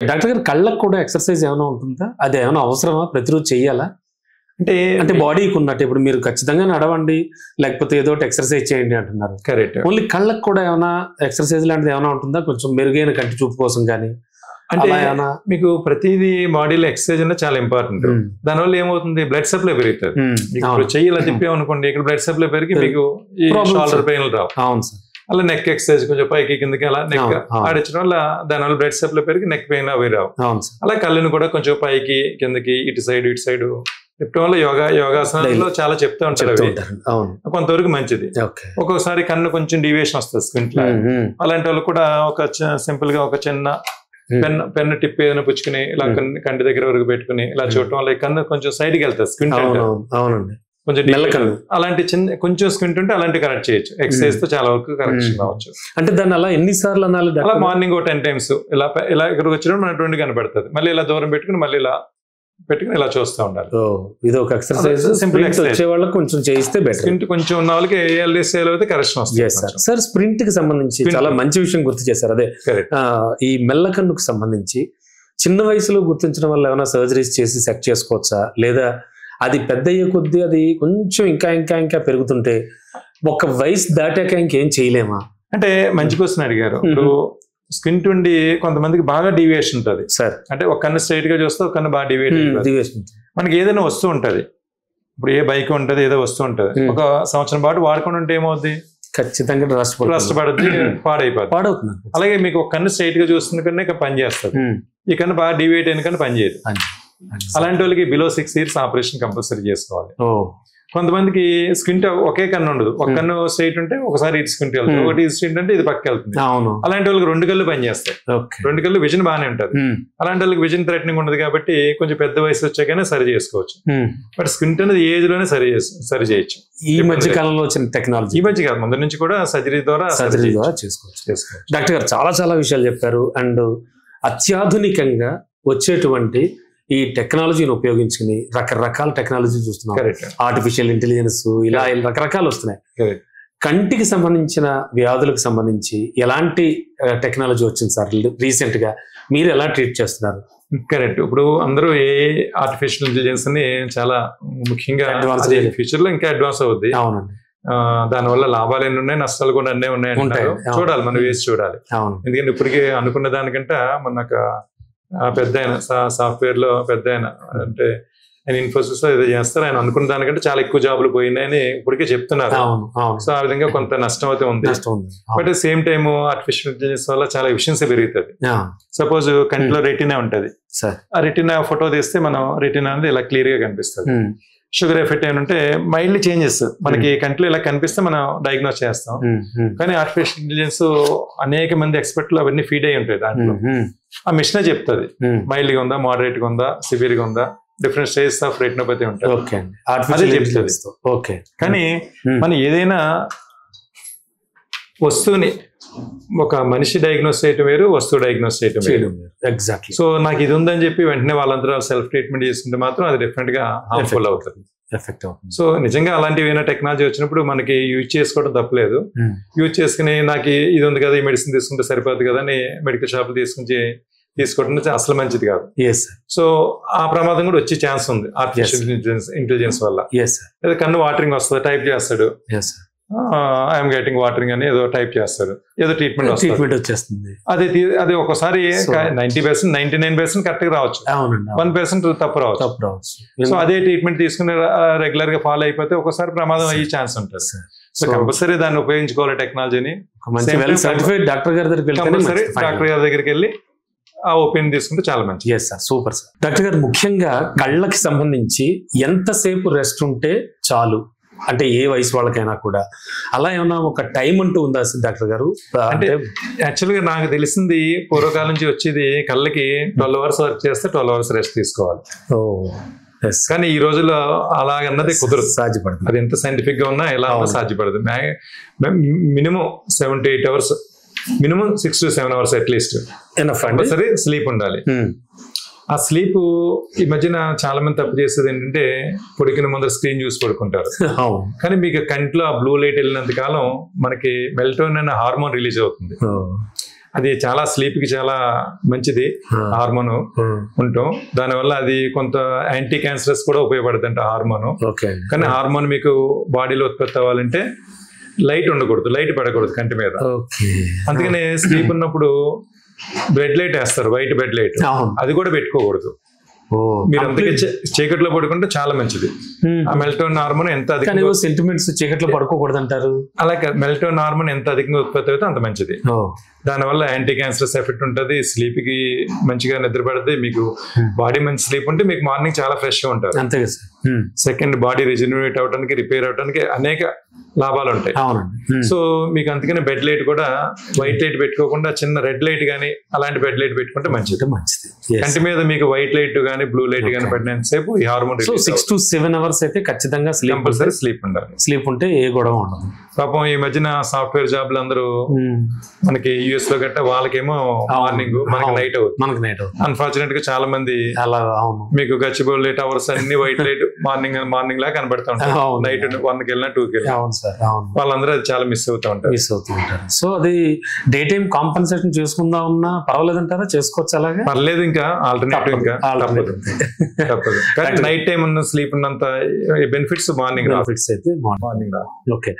Doctor గారు కళ్ళకు కూడా ఎక్సర్సైజ్ ఏమైనా ఉంటుందా? అది ఏమైనా అవసరమా? ప్రతిరోజు చెయ్యాలా? అంటే బాడీకి ఉన్నట్టు ఇప్పుడు మీరు ఖచ్చితంగా నడవండి, లేకపోతే ఏదో ఒకటి ఎక్సర్సైజ్ చేయండి అంటున్నారు. కరెక్ట్. ఓన్లీ కళ్ళకు కూడా ఏమైనా ఎక్సర్సైజ్ లాంటిది ఏమైనా ఉంటుందా? కొంచెం మెరుగైన కంటి చూపు కోసం కానీ అంటే మీకు ప్రతిదీ బాడీలో ఎక్సర్సైజ్ అనేది చాలా ఇంపార్టెంట్. దానివల్ల ఏమవుతుంది, బ్లడ్ సప్లై పెరుగుతుంది. ఇప్పుడు చెయ్యి ఇలా తిప్పామనుకోండి, ఇక్కడ బ్లడ్ సప్లై పెరిగి మీకు ఈ షోల్డర్ పెయిన్ రావు. అవును సార్. అలా నెక్ ఎక్సర్సైజ్ కొంచెం పైకి కిందకి అలా నెక్ ఆడించడం వల్ల దానివల్ల బ్లడ్ సప్లై పెరిగి నెక్ పెయిన్ అవి రావు. అలా కళ్ళను కూడా కొంచెం పైకి కిందకి ఇటు సైడ్ తిప్పడం వల్ల యోగాసనాల్లో చాలా చెప్తూ ఉంటారు. కొంతవరకు మంచిది. ఒక్కొక్కసారి కన్ను కొంచెం డివియేషన్ వస్తుంది స్క్వింట్ లో. అలాంటి వాళ్ళు కూడా ఒక సింపుల్ గా ఒక చిన్న పెన్ను టిప్ ఏదైనా పుచ్చుకుని ఇలా కంటి దగ్గర వరకు పెట్టుకుని ఇలా చూడటం వల్ల కన్ను కొంచెం సైడ్ కి వెళ్తుంది స్క్వింట్. కొంచెం అలాంటి చిన్న కొంచెం స్క్వింట్ ఉంటే అలాంటి కరెక్ట్ చేయొచ్చు. ఎక్సర్సైజ్ తో చాలా వరకు కరెక్షన్ కావచ్చు. అంటే దాన్ని అలా ఎన్నిసార్లు అనాలి? అలా మార్నింగ్ 10 times ఇలా ఇక్కడికి వచ్చినప్పుడు మన 20 కనబడుతుంది. మళ్ళీ ఇలా దూరం పెట్టుకుని మళ్ళీ ఇలా పెట్టుకుని ఇలా చూస్తూ ఉండాలి. ఇది ఒక ఎక్సర్సైజ్. సింపుల్ వచ్చే వాళ్ళకి కొంచెం చేయిస్తే బెటర్. స్ప్రింట్ కొంచెం ఉన్న వాళ్ళకి అయితే కరెక్షన్ వస్తుంది. సార్ స్ప్రింట్ కి సంబంధించి చాలా మంచి విషయం గుర్తు చేశారు. అదే ఈ మెల్లకన్నుకు సంబంధించి చిన్న వయసులో గుర్తించడం వల్ల ఏమైనా సర్జరీస్ చేసి సెట్ చేసుకోవచ్చా, లేదా అది పెద్ద అయ్యే కొద్దీ అది కొంచెం ఇంకా పెరుగుతుంటే ఒక వయసు దాటాక ఇంకేం చేయలేమా? అంటే మంచి క్వశ్చన్ అడిగారు. ఇప్పుడు స్కిన్ ఉండి కొంతమందికి బాగా డీవియేషన్ ఉంటుంది సార్. అంటే ఒక కన్ను స్ట్రైట్ గా చూస్తే ఒక కన్ను బాగా డీవియేషన్. మనకి ఏదైనా వస్తూ ఉంటది. ఇప్పుడు ఏ బైక్ ఉంటది, ఏదో వస్తూ ఉంటది. ఒక సంవత్సరం పాటు వాడుకొని ఉంటే ఏమవుద్ది, ఖచ్చితంగా నష్టపడుద్ది, పాడవుతుంది. అలాగే మీకు ఒక కన్ను స్ట్రైట్ గా చూస్తున్న కన్నా పని చేస్తుంది. ఈ కన్ను బాగా డీవియేట్ అయిన కన్నా పని చేయదు. అలాంటి వాళ్ళకి బిలో 6 years ఆపరేషన్ కంపల్సరీ చేసుకోవాలి. కొంతమందికి స్క్వింట్ ఒకే కన్ను ఉండదు. ఒక కన్ను స్ట్రైట్ ఉంటే ఒకసారి ఇటు స్క్వింట్ వెళ్తుంది, ఒకటి ఇటు స్ట్రైట్ అంటే ఇది పక్క వెళ్తుంది. అలాంటి వాళ్ళకి 2 కళ్ళు పనిచేస్తాయి. 2 కళ్ళు విజన్ బాగానే ఉంటుంది. అలాంటి వాళ్ళకి విజన్ థ్రెటనింగ్ ఉండదు కాబట్టి కొంచెం పెద్ద వయసు వచ్చాకనే సరి చేసుకోవచ్చు. బట్ స్క్వింట్ అనేది ఏజ్ లోనే సరి చేయొచ్చు. ఈ మధ్య కాలంలో వచ్చిన టెక్నాలజీ, ఈ మధ్య కాదు ముందు నుంచి కూడా సర్జరీ ద్వారా చేసుకోవచ్చు. డాక్టర్ గారు చాలా విషయాలు చెప్పారు. అండ్ అత్యాధునికంగా వచ్చేటువంటి ఈ టెక్నాలజీని ఉపయోగించుకుని రకరకాల టెక్నాలజీ చూస్తున్నాం. ఆర్టిఫిషియల్ ఇంటెలిజెన్స్ ఇలా రకరకాలు వస్తున్నాయి. కంటికి సంబంధించిన వ్యాధులకు సంబంధించి ఎలాంటి టెక్నాలజీ వచ్చింది సార్ రీసెంట్ గా? మీరు ఎలా ట్రీట్ చేస్తున్నారు? కరెక్ట్. ఇప్పుడు అందరూ ఆర్టిఫిషియల్ ఇంటెలిజెన్స్ ని చాలా ముఖ్యంగా ఫ్యూచర్ లో ఇంకా అడ్వాన్స్ అవుద్ది. అవునండి. దానివల్ల లాభాలు ఎన్ని ఉన్నాయి, నష్టాలు కూడా అన్నీ ఉన్నాయి అంటారు. చూడాలి, మనం వేసి చూడాలి. ఎందుకంటే ఇప్పటికే అనుకున్న దానికంటే మనకు పెద్ద ఆయన సాఫ్ట్వేర్ లో పెద్ద ఆయన అంటే ఆయన ఇన్ఫోసిస్ ఏదో చేస్తారు. ఆయన అనుకున్న దానికంటే చాలా ఎక్కువ జాబులు పోయినాయని ఇప్పటికే చెప్తున్నారు. సో ఆ విధంగా కొంత నష్టం అయితే ఉంది. But same time artificial intelligence వల్ల చాలా ఎఫిషియన్సీ పెరుగుతుంది. సపోజ్ కంటిలో రెటీనా ఉంటది. ఆ రెటీనా ఫోటో తీస్తే మనం రెటీనా అనేది ఇలా క్లియర్ గా కనిపిస్తుంది. షుగర్ ఎఫెక్ట్ ఏమంటే మైల్డ్లీ చేంజెస్ మనకి కంటిలో ఇలా కనిపిస్తే మనం డయాగ్నోస్ చేస్తాం. కానీ ఆర్టిఫిషియల్ ఇంటెలిజెన్స్ అనేక మంది ఎక్స్పర్ట్లు అవన్నీ ఫీడ్ అయి ఉంటాయి దాంట్లో. ఆ మిషనే చెప్తుంది మైల్డ్ గా ఉందా, మోడరేట్ గా ఉందా, సివియర్ గా ఉందా, డిఫరెంట్ స్టేజెస్ ఆఫ్ రెటినోపతి ఉంటాయి. అదే చెప్తుంది. కానీ మనం ఏదైనా వస్తువుని ఒక మనిషి డయాగ్నోస్ చేయటం వేరు, వస్తువు డయాగ్నోస్ చేయటం వేరు. ఎగ్జాక్ట్లీ. సో నాకు ఇది ఉందని చెప్పి వెంటనే వాళ్ళందరూ సెల్ఫ్ ట్రీట్మెంట్ చేసుకుంటే మాత్రం అది డిఫరెంట్ గా హార్మ్ఫుల్ అవుతుంది. సో నిజంగా అలాంటివి ఏమైనా టెక్నాలజీ వచ్చినప్పుడు మనకి యూజ్ చేసుకోవడం తప్పలేదు. యూజ్ చేసుకుని నాకు ఇది ఉంది కదా, ఈ మెడిసిన్ తీసుకుంటే సరిపోతుంది కదా అని మెడికల్ షాప్ తీసుకోవడం అసలు మంచిది కాదు. సో ఆ ప్రమాదం కూడా వచ్చే ఛాన్స్ ఉంది ఆర్టిఫిషియల్ ఇంటెలిజెన్స్ వల్ల. ఏదో కన్ను వాటరింగ్ వస్తుంది, టైప్ చేస్తాడు, ఐఎమ్ గెటింగ్ వాటరింగ్ అని ఏదో టైప్ చేస్తారు, ఏదో ట్రీట్మెంట్ వచ్చేస్తుంది. అది ఒకసారి 90%, 99% కరెక్ట్ గా రావచ్చు, 1% తప్పు రావచ్చు. సో అదే ట్రీట్మెంట్ తీసుకుని రెగ్యులర్ గా ఫాలో అయిపోతే ఒకసారి ప్రమాదం అయ్యే ఛాన్స్ ఉంటుంది. సో కంపల్సరీ దాన్ని ఉపయోగించుకోవాలి టెక్నాలజీని. డాక్టర్ గారి దగ్గరికి వెళ్ళి ఆ ఒపీనియన్ తీసుకుంటే చాలా మంచిది. Super sir. డాక్టర్ గారు ముఖ్యంగా కళ్ళకి సంబంధించి ఎంతసేపు రెస్ట్ ఉంటే చాలు, అంటే ఏ వయసు వాళ్ళకైనా కూడా అలా ఏమన్నా ఒక టైం అంటూ ఉందా డాక్టర్ గారు? అంటే యాక్చువల్గా నాకు తెలిసింది పూర్వకాలం నుంచి వచ్చేది కళ్ళకి 12 hours వర్క్ చేస్తే 12 hours రెస్ట్ తీసుకోవాలి. కానీ ఈ రోజుల్లో అలాగన్నది కుదరదు, సాధ్యపడదు. అది ఎంత సైంటిఫిక్ గా ఉన్నా ఎలా ఉన్నా సాధ్యపడదు. Minimum 7 to 8 hours, minimum 6 to 7 hours at least compulsory sleep ఉండాలి. ఆ స్లీప్ ఈ మధ్యన చాలా మంది తప్పు చేసేది ఏంటంటే పొడికిన ముందర స్క్రీన్ చూసి పడుకుంటారు. కానీ మీకు కంట్లో ఆ బ్లూ లైట్ వెళ్ళినంత కాలం మనకి మెలటోనిన్ అనే హార్మోన్ రిలీజ్ అవుతుంది. అది చాలా స్లీప్ కి చాలా మంచిది హార్మోన్ ఉంటాం. దానివల్ల అది కొంత యాంటీ క్యాన్సరస్ కూడా ఉపయోగపడుతుంది హార్మోన్. కానీ హార్మోన్ మీకు బాడీలో ఉత్పత్తి అవ్వాలంటే లైట్ ఉండకూడదు, లైట్ పడకూడదు కంటి మీద. అందుకనే స్లీప్ ఉన్నప్పుడు బెడ్ లైట్ వేస్తారు, వైట్ బెడ్ లైట్, అది కూడా పెట్టుకోకూడదు. మీరు అందుకే చీకట్లో పడుకుంటే చాలా మంచిది. ఆ మెల్టోనిన్ హార్మోన్ ఎంత అధికంగా సెంటిమెంట్స్ చీకట్లో పడుకోకూడదు అంటారు. అలాగే మెల్టోనిన్ హార్మోన్ ఎంత అధికంగా ఉత్పత్తి అయితే అంత మంచిది. దానివల్ల యాంటీ క్యాన్సరస్ ఎఫెక్ట్ ఉంటుంది, స్లీప్ కి మంచిగా నిద్ర పడితే మీకు బాడీ మంచి స్లీప్ ఉంటే మీకు మార్నింగ్ చాలా ఫ్రెష్ గా ఉంటారు. అంతే కదా సార్. సెకండ్ బాడీ రిజనరేట్ అవడానికి, రిపేర్ అవడానికి అనేక లాభాలు ఉంటాయి. సో మీకు అందుకని బెడ్ లైట్ కూడా వైట్ లైట్ పెట్టుకోకుండా చిన్న రెడ్ లైట్ గానీ అలాంటి బెడ్ లైట్ పెట్టుకుంటే మంచిది. కంటి మీద మీకు వైట్ లైట్ గానీ బ్లూ లైట్ గానీ పడినంత సేపు ఈ హార్మోన్ 6 to 7 hours అయితే ఖచ్చితంగా కంపల్సరీ స్లీప్ ఉండాలి. స్లీప్ ఉంటే ఏ గొడవ ఉండదు. పాపం ఈ మధ్యన సాఫ్ట్వేర్ జాబ్లు అందరూ మనకి యూఎస్ లో గట్ట వాళ్ళకేమో మార్నింగ్ మనకి నైట్ అవుతుంది. అన్ఫార్చునేట్ గా చాలా మంది మీకు గచ్చిబౌలి టవర్స్ అన్ని వైట్ లైట్ మార్నింగ్ లా కనబడతా ఉంటాయి. నైట్ 1కి వెళ్ళినా 2కి వెళ్ళినా వాళ్ళందరూ అది చాలా మిస్ అవుతూ ఉంటారు. సో అది డే టైం కాంపెన్సేషన్ చేసుకుందాం ఉన్నా పర్వాలేదంటారా? చేసుకోవచ్చు. అలాగే పర్లేదు, ఇంకా ఆల్టర్నేటివ్ ఇంకా తప్పదు. కానీ నైట్ టైం ఉన్న స్లీప్ ఉన్నంత బెనిఫిట్స్ మార్నింగ్ అయితే మార్నింగ్. ఓకే.